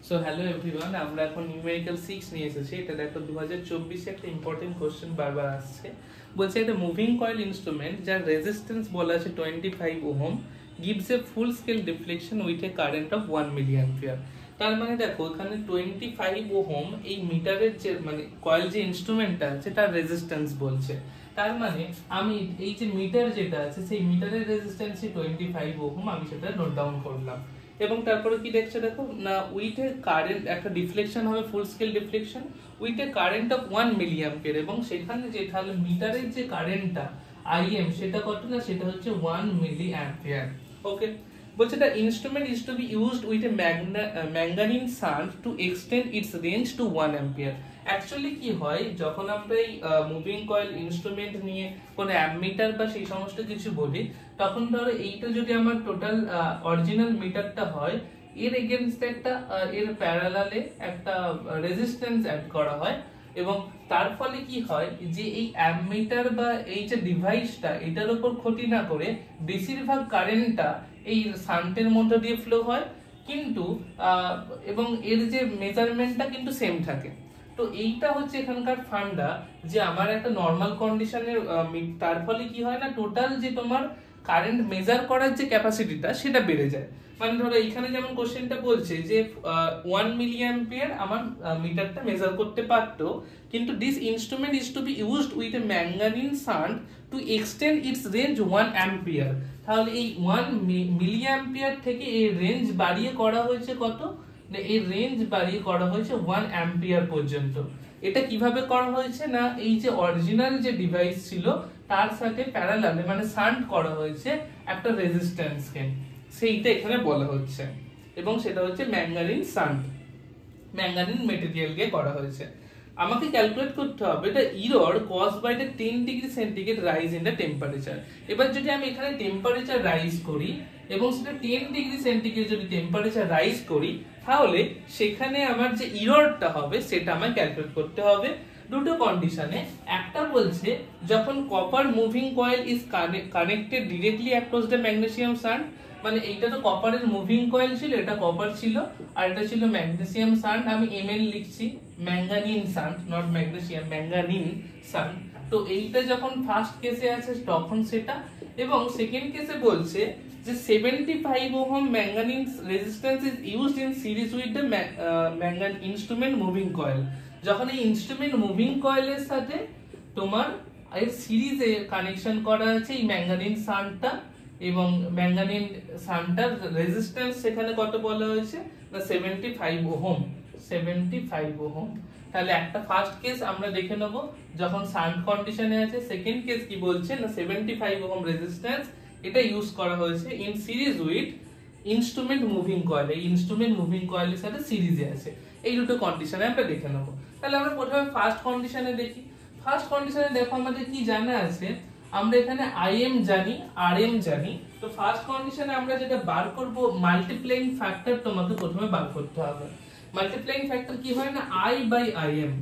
So hello everyone, আমরা এখন numerical 6 নিয়ে এসেছি। এটা দেখো 2024 একটা ইম্পর্টেন্ট কোশ্চেন বারবার আসছে। বলছে একটা মুভিং কয়েল ইনস্ট্রুমেন্ট যার রেজিস্ট্যান্স বলা আছে 25 ohm gives a full scale deflection with a current of 1 milliampere। তার মানে দেখো এখানে 25 ওহম এই মিটারের যে মানে কয়েল যে ইনস্ট্রুমেন্টটা আছে তার রেজিস্ট্যান্স বলছে। তার মানে আমি এই যে মিটার যেটা আছে সেই মিটারের রেজিস্ট্যান্সই 25 ওহম, আমি সেটা নোট ডাউন করলাম। এবং তারপরে কি দেখছো দেখো না, উইথ এ কারেন্ট একটা ডিফ্লেকশন হবে, ফুল scale deflection with a current of 1 milliampere, এবং সেখানে যে তাহলে মিটারের যে কারেন্টটা আইএম সেটা কত না, সেটা হচ্ছে 1 মিলিঅ্যাম্পিয়ার। ওকে, বলছে the instrument is to be used with a manganese sand to extend its range to 1 ampere। Actually কি হয় যখন আমরা এই মুভিং কয়েল ইনস্ট্রুমেন্ট নিয়ে কোন অ্যামমিটার বা সেই সমস্ত কিছু বলি, তখন ধরো এইটা যদি আমার টোটাল অরিজিনাল মিটারটা হয়, এর এগেইনস্টে একটা এর প্যারালালে একটা রেজিস্ট্যান্স অ্যাড করা হয়, এবং তার ফলে কি হয় যে এই অ্যামমিটার বা এই যে ডিভাইসটা এটার উপর ক্ষতি না করে বেশিরভাগ কারেন্টটা এই শান্টের মধ্যে দিয়ে ফ্লো হয়, কিন্তু এবং এর যে মেজারমেন্টটা কিন্তু সেম থাকে। তো এইটা হচ্ছে এখানকার ফান্ডা, যে আমার একটা নর্মাল কন্ডিশনের তার ফলে কি হয় না, টোটাল যে তোমার কারেন্ট মেজার করার যে ক্যাপাসিটিটা সেটা বেড়ে যায়। মানে ধরো এখানে যেমন কোশ্চেনটা বলছে যে 1 মিলিঅ্যাম্পিয়ার আমার মিটারটা মেজার করতে পারতো, কিন্তু this instrument is to be used with a manganese shunt to extend its range 1 ampere. তাহলে এই 1 মিলিঅ্যাম্পিয়ার থেকে এই রেঞ্জ বাড়িয়ে করা হয়েছে কত, এই রেঞ্জ বাড়িয়ে করা হয়েছে 1 অ্যাম্পিয়ার পর্যন্ত। এটা কিভাবে করা হয়েছে না, এই যে অরিজিনাল যে ডিভাইস ছিল তার সাথে প্যারালালে মানে শান্ট করা হয়েছে একটা রেজিস্ট্যান্সকে, সেইটা এখানে বলা হচ্ছে, এবং সেটা হচ্ছে ম্যাঙ্গানিজ শান্ট, ম্যাঙ্গানিজ মেটেরিয়ালকে করা হয়েছে। আমাকে ক্যালকুলেট করতে হবে the error caused by the 10 degree centigrade rise in the temperature. এবার যদি আমি এখানে টেম্পারেচার রাইজ করি এবং সেটা 10 ডিগ্রি সেন্টিগ্রেড যদি টেম্পারেচার রাইজ করি, তাহলে সেখানে আমার যে এররটা হবে সেটা আমায় ক্যালকুলেট করতে হবে দুটো কন্ডিশনে। একটা বলছে যখন copper moving coil is connected directly across the magnesium shunt, মানে এইটা তো কপারের মুভিং কয়েল ছিল, এটা কপার ছিল, আর এটা ছিল ম্যাগনেসিয়াম সান্ড। আমি Mn লিখছি, ম্যাঙ্গানিন সান্ড, নট ম্যাগনেসিয়াম, ম্যাঙ্গানিন সান্ড। তো এইটা যখন ফার্স্ট কেসে আছে তখন সেটা, এবং সেকেন্ড কেসে বলছে যে 75 ohm manganese resistance is used in series with the manganin instrument moving coil. যখন এই ইনস্ট্রুমেন্ট মুভিং কয়েলের সাথে তোমার এর সিরিজে কানেকশন করা আছে এই ম্যাঙ্গানিন সান্ডটা, এবং ম্যাঙ্গানিন সান্ডটার রেজিস্ট্যান্স সেখানে কত বলা হয়েছে না 75 ওহম, 75 ওহম। তাহলে একটা ফার্স্ট কেস আমরা দেখে নেব যখন শান্ট কন্ডিশনে আছে। সেকেন্ড কেস কি বলছে না 75 ওহম রেজিস্ট্যান্স এটা ইউজ করা হয়েছে in series with instrument moving coil, এই ইনস্ট্রুমেন্ট মুভিং কয়েলের সাথে সিরিজে আছে। এই দুটো কন্ডিশনে আমরা দেখে নেব। তাহলে আমরা প্রথমে ফার্স্ট কন্ডিশনে দেখি। ফার্স্ট কন্ডিশনে দেখো আমাদের কি জানা আছে, আমরা এখানে আইএম জানি, আরএম জানি। তো ফার্স্ট কন্ডিশনে আমরা যেটা বার করব মাল্টিপ্লাইং ফ্যাক্টর তোমাকে প্রথমে বার করতে হবে। মাল্টিপ্লাইং ফ্যাক্টর কি হয় না আই বাই আইএম।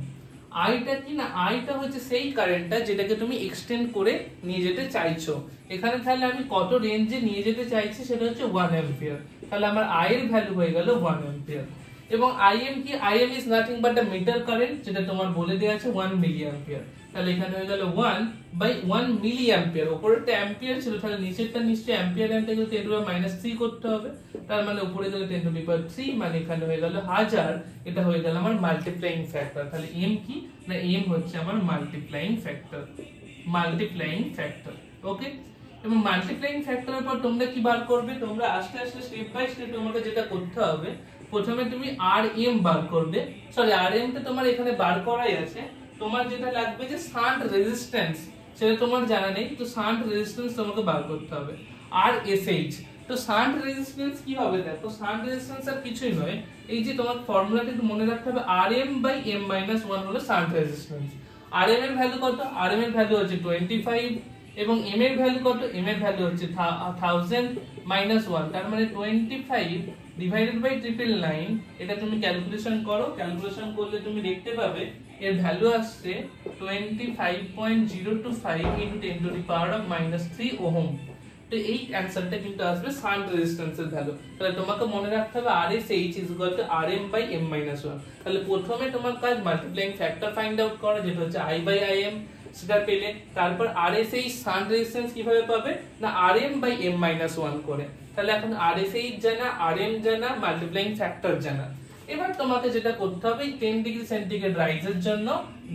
আইটা কি না, আইটা হচ্ছে সেই কারেন্টটা যেটাকে তুমি এক্সটেন্ড করে নিয়ে যেতে চাইছো। এখানে তাহলে আমি কত রেঞ্জে নিয়ে যেতে চাইছি সেটা হচ্ছে 1 অ্যাম্পিয়ার। তাহলে আমার আই এর ভ্যালু হয়ে গেল 1 অ্যাম্পিয়ার। এবং আইএম কি, I M is nothing but the meter current, যেটা তোমার বলে দেওয়া আছে 1 মিলিঅ্যাম্পিয়ার। তাহলে এখানে হয়ে গেল 1 বাই 1 মিলিঅ্যাম্পিয়ার। উপরেরটা অ্যাম্পিয়ার ছিল, তাহলে নিচেরটা নিশ্চয়ই অ্যাম্পিয়ার, অ্যাম্পিয়ার 10 টু দি পাওয়ার -3 করতে হবে। তার মানে উপরে গেলে 10 টু দি পাওয়ার 3, মানে এখানে হয়ে গেল 1000। এটা হয়ে গেল আমার মাল্টিপ্লাইং ফ্যাক্টর। তাহলে এম কি না, এম হচ্ছে আমার মাল্টিপ্লাইং ফ্যাক্টর, মাল্টিপ্লাইং ফ্যাক্টর। ওকে, এবং মাল্টিপ্লাইং ফ্যাক্টরের পর তোমরা কি বার করবে, তোমরা আস্তে আস্তে স্টেপ বাই স্টেপ তোমাকে যেটা করতে হবে, প্রথমে তুমি আরএম বার করবে। সরি, আরএম টা তোমার এখানে বার করাই আছে। তোমার যেটা লাগবে যে শান্ট রেজিস্ট্যান্স, সেটা তোমার জানা নেই, তো শান্ট রেজিস্ট্যান্স তোমাকে বার করতে হবে আর এসএইচ। তো শান্ট রেজিস্ট্যান্স কি হবে দেখো, শান্ট রেজিস্ট্যান্স আর কিছুই নয়, এই যে তোমার ফর্মুলাটা একটু মনে রাখতে হবে, Rm বাই m মাইনাস 1 হলো শান্ট রেজিস্ট্যান্স। Rm এর ভ্যালু কত, Rm এর ভ্যালু হচ্ছে 25, এবং m এর ভ্যালু কত, m এর ভ্যালু হচ্ছে 1000 মাইনাস 1, তার মানে 25 ডিভাইডেড বাই 999। এটা তুমি ক্যালকুলেশন করো, ক্যালকুলেশন করলে তুমি দেখতে পাবে এর ভ্যালু আসছে 25.025 × 10 to the power of -3 ohm. তো তো এই অ্যানসারটা কিন্তু আসবে শান্ট রেজিস্ট্যান্সের ভ্যালু। তাহলে তোমাকে মনে রাখতে হবে RSH RM/m-1। তাহলে প্রথমে তোমার কাজ মাল্টিপ্লাইং ফ্যাক্টর ফাইন্ড আউট করা, যেটা হচ্ছে I/Im, সেটা পেলে তারপর RSH শান্ট রেজিস্ট্যান্স কিভাবে পাবে না RM/m-1 করে। তাহলে এখন RSH জানা, RM জানা, মাল্টিপ্লাইং ফ্যাক্টর জানা। এবার তোমাকে যেটা করতে হবে 10 ডিগ্রি সেন্টিগ্রেড রাইজের জন্য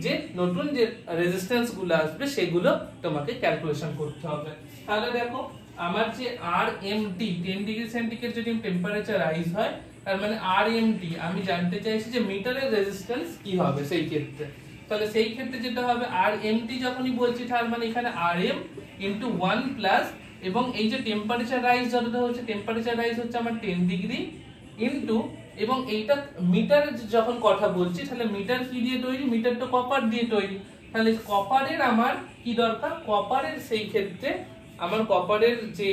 যে নতুন যে রেজিস্ট্যান্স গুলো আসবে সেগুলো তোমাকে ক্যালকুলেশন করতে হবে। তাহলে দেখো আমার যে RMT 10 ডিগ্রি সেন্টিগ্রেড যদি টেম্পারেচার রাইজ হয়, তার মানে RMT আমি জানতে চাইছি যে মিটারের রেজিস্ট্যান্স কি হবে সেই ক্ষেত্রে। তাহলে সেই ক্ষেত্রে যেটা হবে RMT যখনই বলছি তার মানে এখানে RM * 1 প্লাস, এবং এই যে টেম্পারেচার রাইজ যতটা হচ্ছে, টেম্পারেচার রাইজ হচ্ছে আমার 10 ডিগ্রি ইনটু, এবং এইটা মিটার যখন কথা বলছি তাহলে মিটার কি দিয়ে তৈরি, মিটার তো কপার দিয়ে তৈরি। তাহলে কপারের আমার কি দরকার, কপারের সেই ক্ষেত্রে আমার কপারের যে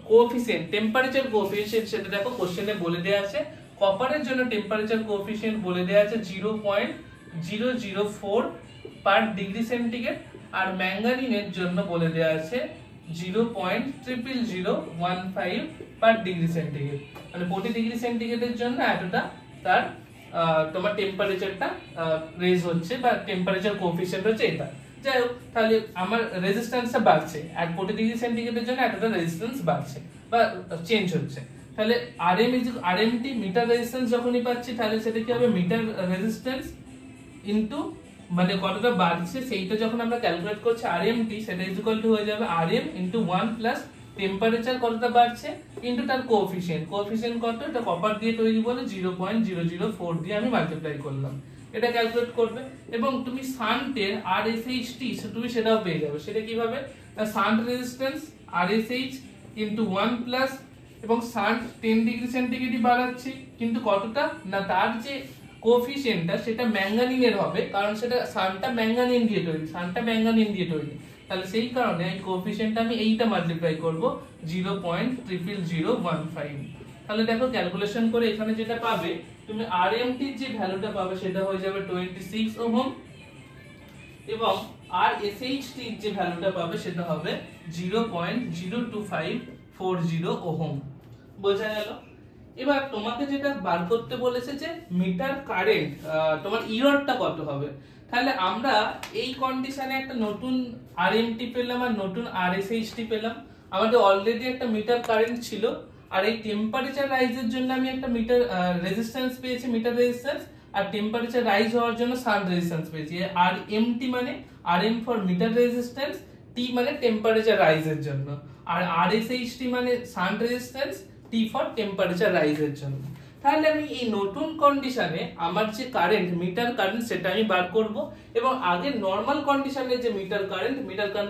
কোএফিসিয়েন্ট টেম্পারেচার কোএফিসিয়েন্ট সেটা দেখো কোশ্চেনে বলে দেয়া আছে। কপারের জন্য টেম্পারেচার কোএফিসিয়েন্ট বলে দেয়া আছে 0.004 পার ডিগ্রি সেন্টিগ্রেড, আর ম্যাঙ্গানিনের জন্য বলে দেয়া আছে 0.00015 পার ডিগ্রি সেন্টিগ্রেড। মানে প্রতি ডিগ্রি সেন্টিগ্রেডের জন্য এতটা তার তোমার টেম্পারেচারটা রেজ হচ্ছে বা টেম্পারেচার কোএফিসিয়েন্ট হচ্ছে এটা। যাই হোক, তাহলে আমার রেজিস্ট্যান্সটা বাড়ছে, আর প্রতি ডিগ্রি সেন্টিগ্রেডের জন্য এতটা রেজিস্ট্যান্স বাড়ছে বা চেঞ্জ হচ্ছে। তাহলে RMT মিটার রেজিস্ট্যান্স যখনই পাচ্ছি তাহলে সেটা কি হবে মিটার রেজিস্ট্যান্স ইনটু মানে কতটা বাড়ছে সেইটা যখন আমরা ক্যালকুলেট করছি RMT, সেটা ইকুয়াল টু হয়ে যাবে RM * 1 প্লাস টেম্পারেচার কতটা বাড়ছে ইনটু তার কোএফিসিয়েন্ট কত, এটা কপার দিয়ে তৈরি বলে 0.004 দিয়ে আমি মাল্টিপ্লাই করলাম, এটা ক্যালকুলেট করবে। এবং তুমি শান্টের RSHT তুমি সেটাও পেয়ে যাবে। সেটা কিভাবে, শান্ট রেজিস্ট্যান্স RSH * 1 প্লাস, এবং শান্ট 10 ডিগ্রি সেন্টিগ্রেডই বাড়াচ্ছি, কিন্তু কতটা না তার যে কোএফিসিয়েন্টটা সেটা ম্যাঙ্গানিনের হবে, কারণ সেটা শান্টটা ম্যাঙ্গানিন দিয়ে তৈরি। তাহলে সেই কারণে এই কোএফিসিয়েন্টটা আমি এইটা মাল্টিপ্লাই করব 0.00015। তাহলে দেখো ক্যালকুলেশন করে এখানে যেটা পাবে তুমি RMT এর যে ভ্যালুটা পাবে সেটা হয়ে যাবে 26 ওহম, এবং RSHT এর যে ভ্যালুটা পাবে সেটা হবে 0.02540 ওহম। বোঝা গেল? এবার তোমাকে যেটা বার করতে বলেছে যে মিটার কারেন্ট তোমার ইররটা কত হবে। তাহলে আমরা এই কন্ডিশনে একটা নতুন RMT পেলাম আর নতুন RSHT পেলাম। আমাদের অলরেডি একটা মিটার কারেন্ট ছিল, আর এই টেম্পারেচার রাইজের জন্য আমি একটা মিটার রেজিস্ট্যান্স পেয়েছি, মিটার রেজিস্ট্যান্স, আর টেম্পারেচার রাইজ হওয়ার জন্য শান্ট রেজিস্ট্যান্স পেয়েছি। RMT মানে RM for meter resistance, T মানে টেম্পারেচার রাইজের জন্য, আর RSHT মানে shunt resistance, T for temperature রাইজের জন্য। তাহলে আমি এই নতুন কন্ডিশনে আমার যে কারেন্ট মিটার কারেন্ট সেটা আমি বার করব, এবং আগে নরমাল কন্ডিশনে যে মিটার কারেন্ট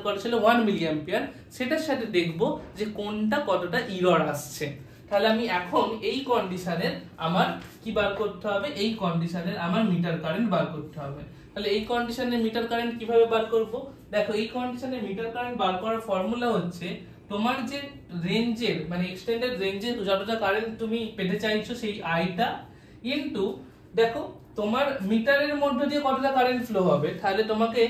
কত ছিল 1 মিলি অ্যাম্পিয়ার, সেটার সাথে দেখব যে কোনটা কতটা ইরর আসছে। তাহলে আমি এখন এই কন্ডিশনের আমার কি বার করতে হবে, এই কন্ডিশনের আমার মিটার কারেন্ট বার করতে হবে। তাহলে এই কন্ডিশনে মিটার কারেন্ট কিভাবে বার করব, দেখো এই কন্ডিশনে মিটার কারেন্ট বার করার ফর্মুলা হচ্ছে তোমার যে রেঞ্জের মানে এক্সটেন্ডেড রেঞ্জে যতটা কারেন্ট তুমি পেতে চাইছো সেই আইটা ইনটু দেখো তোমার মিটারের মধ্যে দিয়ে কতটা কারেন্ট ফ্লো হবে। তাহলে তোমাকে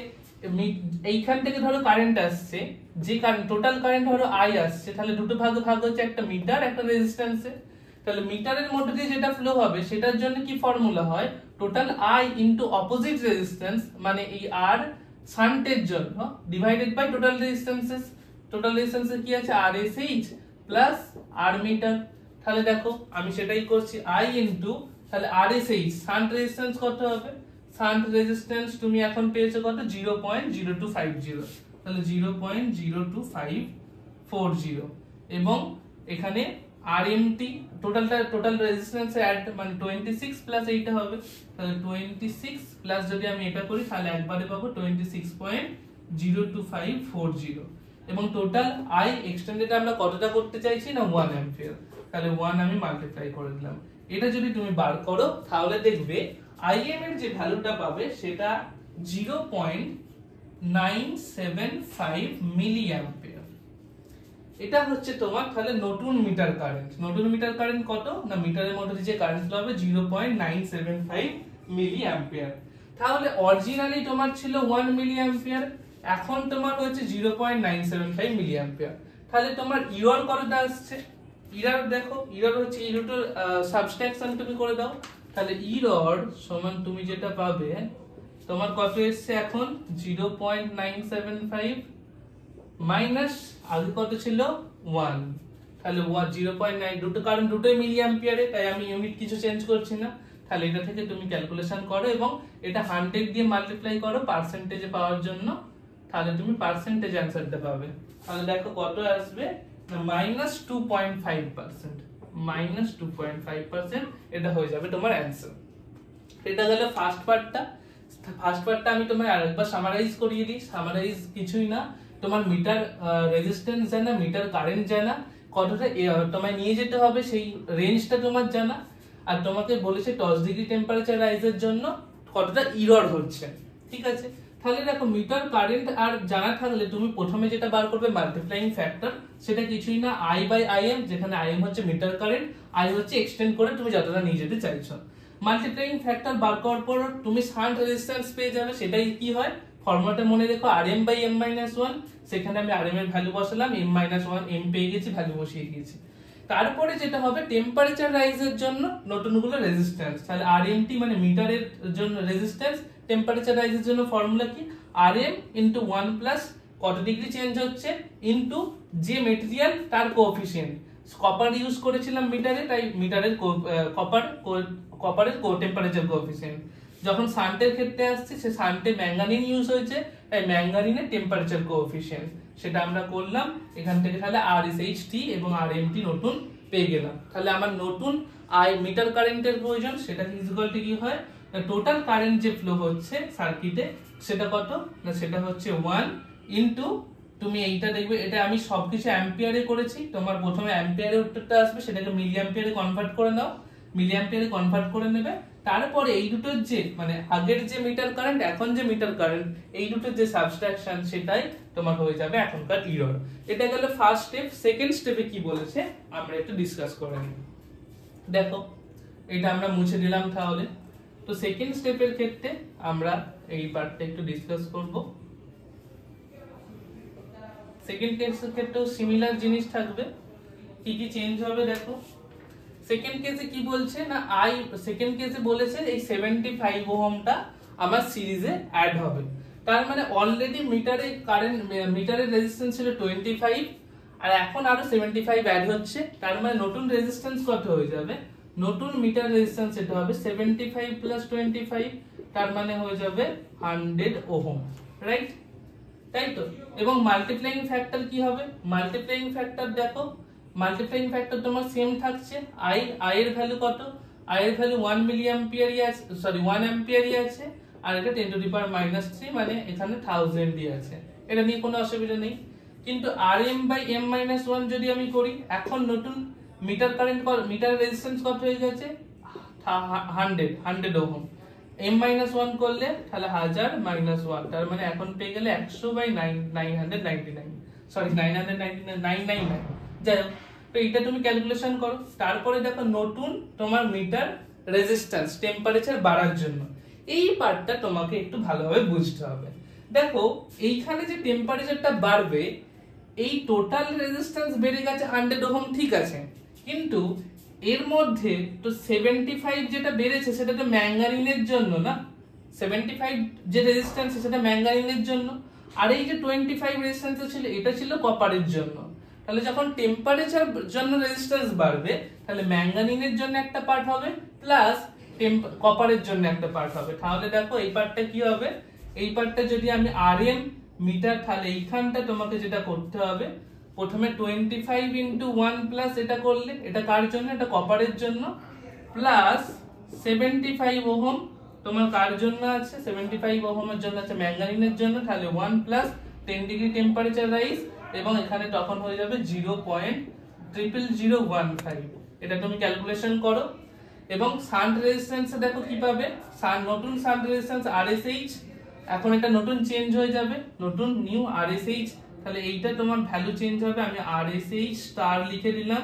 এইখান থেকে ধরো কারেন্ট আসছে, যে কারেন্ট টোটাল কারেন্ট ধরো আই আসছে, তাহলে দুটো ভাগ হচ্ছে একটা মিটার একটা রেজিস্ট্যান্সে। তাহলে মিটারের মধ্যে দিয়ে যেটা ফ্লো হবে সেটার জন্য কি ফর্মুলা হয়, total I into opposite resistance, মানে এই আর শান্টের জন্য ডিভাইডেড বাই টোটাল রেজিস্ট্যান্সেস। টোটাল রেজিস্ট্যান্সে কি আছে RSH প্লাস R মিটার। তাহলে দেখো আমি সেটাই করছি I ইনটু তাহলে RSH শান্ট রেজিস্ট্যান্স কত হবে, শান্ট রেজিস্ট্যান্স তুমি এখন পেয়েছো কত 0.0250, তাহলে 0.02540, এবং এখানে RMT টোটাল রেজিস্ট্যান্স এড মানে 26 প্লাস এইটা হবে, তাহলে 26 প্লাস যদি আমি এটা করি তাহলে একবারে পাবো 26.02540, এবং টোটাল আই এক্সটেন্ডেড আমরা কতটা করতে চাইছি না 1 অ্যাম্পিয়ার। তাহলে 1 আমি মাল্টিপ্লাই করে দিলাম। এটা যদি তুমি বার করো তাহলে দেখবে IM এর যে ভ্যালুটা পাবে সেটা 0.975 মিলি অ্যাম্পিয়ার। এটা হচ্ছে তোমার তাহলে নতুন মিটার কারেন্ট কত না মিটারের মধ্যে যে কারেন্ট ফ্লো হবে 0.975 মিলি অ্যাম্পিয়ার। তাহলে অরিজিনালি তোমার ছিল 1 মিলি অ্যাম্পিয়ার, এখন তোমার হচ্ছে 0.975 মিলি অ্যাম্পিয়ার। তাহলে তোমার ইরর কতটা আসছে, ইরর দেখো, ইরর হচ্ছে এই দুটোর সাবস্ট্রাকশন তুমি করে দাও, তাহলে ইরর সমান তুমি যেটা পাবে তোমার কত এসছে এখন 0.975 মাইনাস আগে কত ছিল 1, তাহলে 0.9 দুটো, কারণ দুটোই মিলি অ্যাম্পিয়ারে তাই আমি ইউনিট কিছু চেঞ্জ করছি না। তাহলে এটা থেকে তুমি ক্যালকুলেশন করো এবং এটা 100 দিয়ে মাল্টিপ্লাই করো পার্সেন্টেজে পাওয়ার জন্য, তাহলে তুমি পার্সেন্টেজ অ্যানসারটা পাবে। তাহলে দেখো কত আসবে না -2.5%, -2.5% এটা হয়ে যাবে তোমার অ্যানসার। এটা গেল ফার্স্ট পার্টটা। ফার্স্ট পার্টটা আমি তোমায় আরেকবার সামারাইজ করিয়ে দিই। সামারাইজ কিছুই না, তোমার মিটার রেজিস্ট্যান্স জানা, মিটার কারেন্ট জানা, কতটা তোমায় নিয়ে যেতে হবে সেই রেঞ্জটা তোমার জানা, আর তোমাকে বলেছে 10 ডিগ্রি টেম্পারেচার রাইজের জন্য কতটা ইরর হচ্ছে, ঠিক আছে। তাহলে দেখো মিটার কারেন্ট আর জানা থাকলে তুমি প্রথমে যেটা বার করবে মাল্টিপ্লাইং ফ্যাক্টর, সেটা কিছুই না I/Im, যেখানে Im হচ্ছে মিটার কারেন্ট, I হচ্ছে এক্সটেন্ড করে তুমি যতটা নিয়ে যেতে চাইছো। মাল্টিপ্লাইং ফ্যাক্টর বার করার পর তুমি শান্ট রেজিস্ট্যান্স পেয়ে যাবে, সেটাই কি হয় ফর্মুলাটা মনে রেখো Rm/m-1, সেখানে আমি Rm এর ভ্যালু বসালাম, m-1 m পেয়ে গেছি, ভ্যালু বসিয়ে দিয়েছি। তারপরে যেটা হবে টেম্পারেচার রাইজের জন্য নতুনগুলো রেজিস্ট্যান্স, তাহলে Rmt মানে মিটারের জন্য রেজিস্ট্যান্স, টেম্পারেচার রাইজের জন্য ফর্মুলা কি Rm * 1 প্লাস কত ডিগ্রি চেঞ্জ হচ্ছে ইনটু যে মেটেরিয়াল তার কোএফিসিয়েন্ট। কপার ইউজ করেছিলাম মিটারে, তাই মিটারের কপারের টেম্পারেচার কোএফিসিয়েন্ট। যখন শান্টের ক্ষেত্রে আসছে সে শান্টে ম্যাঙ্গানিন ইউজ হয়েছে, তাই ম্যাঙ্গানিনের টেম্পারেচার কোএফিসিয়েন্ট, সেটা আমরা করলাম এখান থেকে। তাহলে RSHT এবং RMT নতুন পেয়ে গেলাম। তাহলে আমার নতুন মিটার কারেন্টের প্রয়োজন, সেটা ইকুয়াল টু কি হয় টোটাল কারেন্ট যে ফ্লো হচ্ছে সার্কিটে সেটা কত না, সেটা হচ্ছে 1 ইনটু তুমি এইটা দেখবে, এটা আমি সবকিছু অ্যাম্পিয়ারে করেছি, তোমার প্রথমে অ্যাম্পিয়ারে উত্তরটা আসবে, সেটাকে মিলি অ্যাম্পিয়ারে কনভার্ট করে নাও, মিলি অ্যাম্পিয়ারে কনভার্ট করে নেবে। তারপরে এই দুটোর যে মানে আগের যে মিটার কারেন্ট এখন যে মিটার কারেন্ট, এই দুটোর যে সাবস্ট্রাকশন সেটাই তোমার হয়ে যাবে এখনকার ইরর। এটা গেল ফার্স্ট স্টেপ। সেকেন্ড স্টেপে কি বলেছে আমরা একটু ডিসকাস করে নিই। দেখো এটা আমরা মুছে দিলাম তাহলে। তো সেকেন্ড স্টেপের ক্ষেত্রে আমরা এই পার্টটা একটু ডিসকাস করব। সেকেন্ড কেসের ক্ষেত্রেও সিমিলার জিনিস থাকবে, কি কি চেঞ্জ হবে দেখো। সেকেন্ড কেসে কি বলছে না সেকেন্ড কেসে বলেছে এই 75 ওহমটা আমার সিরিজে অ্যাড হবে। তার মানে অলরেডি মিটারে কারেন্ট মিটারের রেজিস্ট্যান্স ছিল 25 আর এখন আরো 75 অ্যাড হচ্ছে, তার মানে নতুন রেজিস্ট্যান্স কত হয়ে যাবে, নতুন মিটার রেজিস্ট্যান্স এটা হবে 75 প্লাস 25, তার মানে হয়ে যাবে 100 ওহম, রাইট, তাই তো। এবং মাল্টিপ্লাইং ফ্যাক্টর কি হবে, মাল্টিপ্লাইং ফ্যাক্টর দেখো, মাল্টিপ্লাইং ফ্যাক্টর তোমার সেম থাকছে। I এর ভ্যালু কত, I এর ভ্যালু 1 মিলি অ্যাম্পিয়ারই আছে, সরি 1 অ্যাম্পিয়ারই আছে, আর এটা 10⁻³ মানে এখানে 1000 দিয়ে আছে, এটা নিয়ে কোনো অসুবিধা নেই। কিন্তু Rm/m-1 যদি আমি করি, এখন নতুন মিটার কারেন্ট মিটার রেজিস্ট্যান্স কত হয়ে গেছে 100 ওহম, m-1 করলে তাহলে 1000 - 1, তার মানে এখন পেয়ে গেলে 100/999, সরি 999, যাই হোক। তো এটা তুমি ক্যালকুলেশন করো। তারপরে দেখো নতুন তোমার মিটার রেজিস্ট্যান্স টেম্পারেচার বাড়ার জন্য এই পার্টটা তোমাকে একটু ভালোভাবে বুঝতে হবে। দেখো এইখানে যে টেম্পারেচারটা বাড়বে, এই টোটাল রেজিস্ট্যান্স বেড়ে গেছে 100 ওহম, ঠিক আছে, কিন্তু এর মধ্যে তো 75 যেটা বেড়েছে সেটা তো ম্যাঙ্গানিনের জন্য না, 75 যে রেজিস্ট্যান্স সেটা ম্যাঙ্গানিনের জন্য, আর এই যে 25 রেজিস্ট্যান্স ছিল এটা ছিল কপারের জন্য। তাহলে যখন টেম্পারেচার জন্য রেজিস্ট্যান্স বাড়বে, তাহলে ম্যাঙ্গানিনের জন্য একটা পার্ট হবে প্লাস কপারের জন্য একটা পার্ট হবে। তাহলে দেখো এই পার্টটা কি হবে, এই পার্টটা যদি আমি Rm মিটার, তাহলে এইখানটা তোমাকে যেটা করতে হবে প্রথমে 25 × 1 প্লাস এটা করলে, এটা কার জন্য, এটা কপারের জন্য, প্লাস 75 ওহম তোমার কার জন্য আছে, 75 ওহমের জন্য আছে ম্যাঙ্গানিনের জন্য, তাহলে 1 প্লাস 10 ডিগ্রি টেম্পারেচার রাইজ, এবং এখানে তখন হয়ে যাবে 0.00015। এটা তুমি ক্যালকুলেশন করো। এবং শান্ট রেজিস্ট্যান্সে দেখো কি পাবে, নতুন শান্ট রেজিস্ট্যান্স RSH, এখন এটা নতুন চেঞ্জ হয়ে যাবে, নতুন নিউ RSH, তাহলে এইটা তোমার ভ্যালু চেঞ্জ হবে, আমি RSH স্টার লিখে দিলাম,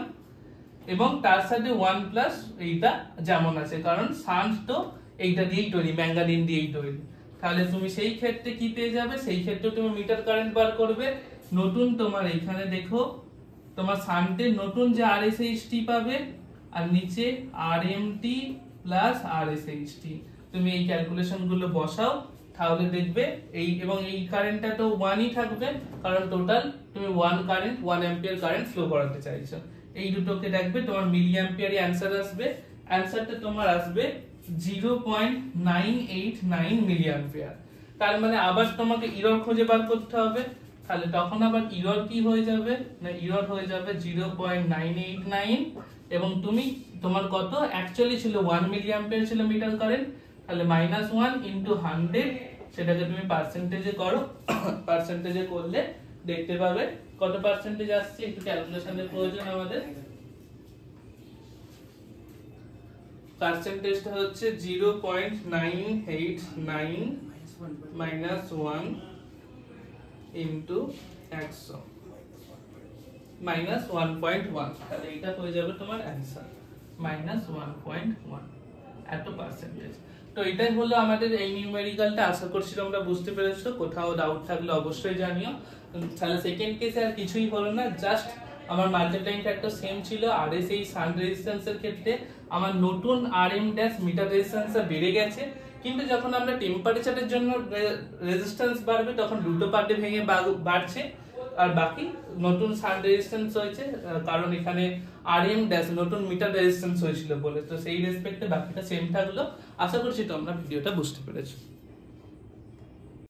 এবং তার সাথে 1 প্লাস এইটা যেমন আছে, কারণ শান্ট তো এইটা দিয়েই তৈরি, ম্যাঙ্গানিন দিয়েই তৈরি। তাহলে তুমি সেই ক্ষেত্রে কি পেয়ে যাবে, সেই ক্ষেত্রে তুমি মিটার কারেন্ট বার করবে, নতুন তোমার এখানে দেখো তোমার শান্টের নতুন যে আরএসএইচটি পাবে আর নিচে আরএমটি প্লাস আরএসএইচটি। তুমি এই ক্যালকুলেশন গুলো বসাও, তাহলে দেখবে এই এবং এই কারেন্টটা তো 1ই থাকবে, কারণ টোটাল তুমি 1 কারেন্ট 1 অ্যাম্পিয়ার কারেন্ট ফ্লো করাতে চাইছো। এই দুটোকে রাখবে, তোমার মিলি অ্যাম্পিয়ারে অ্যানসার আসবে। অ্যানসারটা তোমার আসবে 0.989 মিলি অ্যাম্পিয়ার। তার মানে আবার তোমাকে ইরর খুঁজে বার করতে হবে, তাহলে তখন আবার ইরর কি হয়ে যাবে না, ইরর হয়ে যাবে 0.989 এবং তোমার কত অ্যাকচুয়ালি ছিল 1 মিলি অ্যাম্পিয়ার ছিল মিটার কারেন্ট, তাহলে -1 * 100 সেটাকে তুমি পার্সেন্টেজে করো, পার্সেন্টেজে করলে দেখতে পাবে কত পার্সেন্টেজ আসছে। একটু ক্যালকুলেশনের প্রয়োজন আমাদের। পার্সেন্টেজটা হচ্ছে 0.989 -1 ইনটু 100 -1.1, তাহলে এটা হয়ে যাবে তোমার অ্যানসার -1.1, এত পার্সেন্টেজ। তো এটাই হলো আমাদের এই নিউমেরিক্যালটা। আশা করছি তোমরা বুঝতে পেরেছো। কোথাও ডাউট থাকলে অবশ্যই জানিও। তাহলে সেকেন্ড কেসে আর কিছুই হলো না, জাস্ট আমার মাল্টিপ্লাইং ফ্যাক্টর সেম ছিল। আরএস এই শান্ট রেজিস্ট্যান্সের ক্ষেত্রে আমার নতুন আরএম ড্যাশ মিটার রেজিস্ট্যান্সটা বেড়ে গেছে, কিন্তু যখন আমরা টেম্পারেচারের জন্য রেজিস্ট্যান্স বাড়বে তখন দুটো পার্টে ভেঙে বাড়ছে, আর বাকি নতুন শান্ট রেজিস্ট্যান্স হয়েছে, কারণ এখানে আরএম ড্যাশ নতুন মিটার রেজিস্ট্যান্স হয়েছিল বলে। তো সেই রেসপেক্টে বাকিটা সেম থাকলো। আশা করছি তোমরা ভিডিওটা বুঝতে পেরেছো।